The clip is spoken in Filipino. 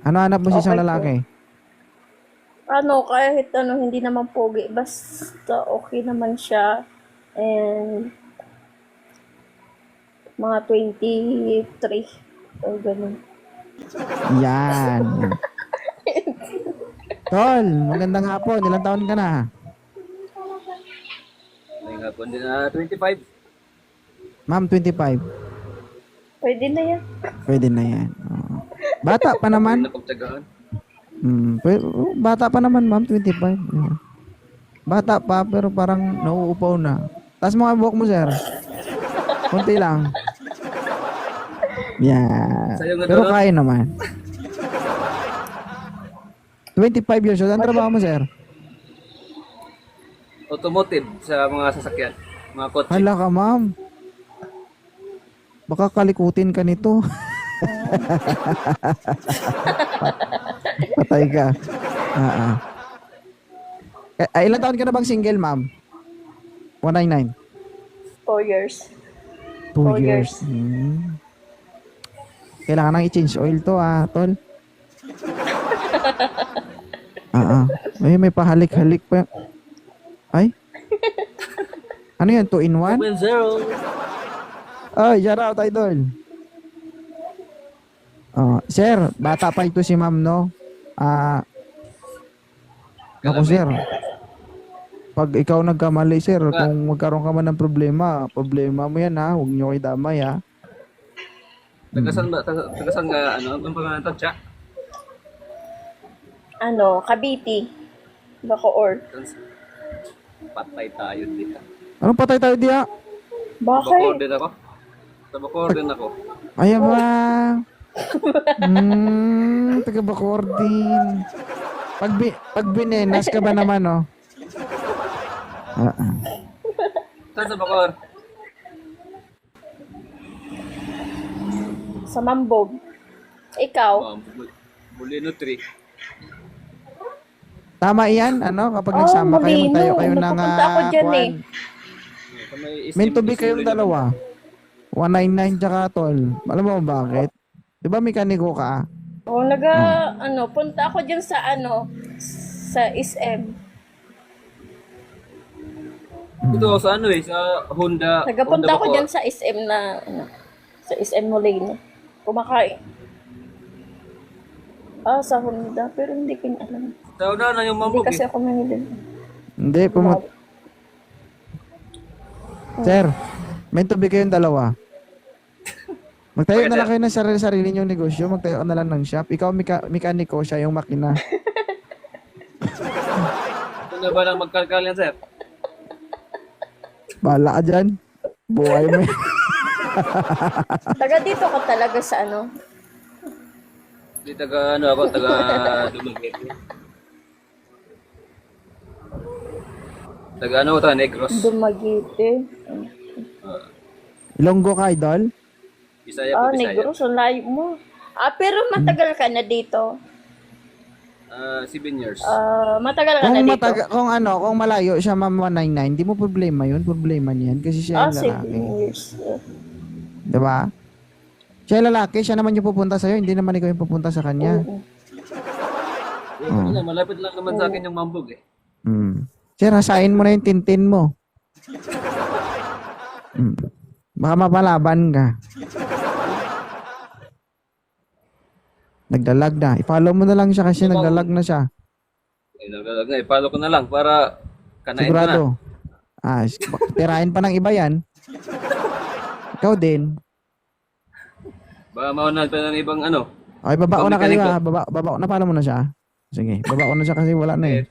Ano hanap mo sa isang Okay po. lalaki? Kahit hindi naman pogi, basta okay naman siya. And mga 23 o ganun. Yan. Yan. Tol, magandang hapon. Ilang taon ka na? May nga po din na 25. Ma'am, 25. Pwede na yan. Pwede na yan. Oo. Bata pa naman. Na pagtagaan. Bata pa naman, ma'am, 25. Yeah. Bata pa, pero parang nauupaw na. Taas mo nga buhok mo, sir. Kunti lang. Yeah. Sa'yo nga Pero to, no? kaya naman. 25 years old. Ang trabaho mo, sir? Automotive sa mga sasakyan. Mga kotse. Hala ka, ma'am. Baka kalikutin ka nito. Patay ka. Ilang taon ka na bang single, ma'am? 199. 4 years. 2 4 years. years. Kailangan nang i-change oil to, tol. Ay, may pahalik-halik pa. Ay? Ano yan? 2 in 1? 2.0. Ay, shout out, idol. Sir, bata pa ito si ma'am, no? Ako, sir. Pag ikaw nagkamali, sir, kung magkaroon ka man ng problema mo yan, ha? Huwag niyo kayo damay, ha? Tagasan ba? Tagasan ka, ano? Ang pangalan to? Tsa? Cavite. Bacoor. Patay tayo dito. Anong patay tayo diya? Bacoor Bakit? din ako. Sa Bacoor din ako. Ayan ba? Taga Bacoor din. Pag binenas ka ba naman, no? Saan sa Bacoor? Sa Mambog. Ikaw? Molino 3. Tama yan, kapag nagsama kayo, Molino. magtayo kayo ng Napupunta ako dyan, eh. Meant to be kayong dalawa. 199 tsaka tol. Alam mo bakit? Di ba mekaniko ka? Punta ako dyan sa sa SM. Ito sa ano sa Honda. Nagapunta Honda ako Bacoor. dyan sa SM sa SM Molino. Kumakain. Sa Honda. Pero hindi ko na alam. Sa una na yung Hindi mambog kasi ako mamili. Hindi, Sir, meant to be kayong dalawa. Magtayo na lang kayo ng sarili niyong negosyo. Magtayo na lang ng shop. Ikaw mekaniko, siya yung makina. Ito na ba lang magkalkal yan, sir? Bahala ka dyan. Buhay mo. Taga dito ka talaga sa Di taga ano ako, taga Dumaguete. Taga ano ko, taga Negros. Dumaguete. Ilonggo ka, idol? Bisaya po, Bisaya. Negros, ang layo mo. Pero matagal ka na dito. 7 years. Matagal ka na dito. Kung malayo siya, ma'am, 199, di mo problema yun. Problema niyan kasi siya yung 7 lalaki. years. Diba? Siya yung lalaki, siya naman yung pupunta sa'yo, hindi naman ikaw yung pupunta sa kanya. Malapit lang naman sa akin yung mambog eh. Sir, hasain mo na yung tintin mo. Baka mapalaban ka. Nagdalag na. I-follow mo na lang siya kasi nagdalag na siya. Follow ko na lang para kanain ko na. Sigurado. Tirahin pa ng iba yan. Ikaw din. Baka maunal pa ng ibang ano. Okay, baba ko na kayo Mekaniko. ha. Baba ko na. Follow mo na siya. Sige, baba ko na siya kasi wala na eh.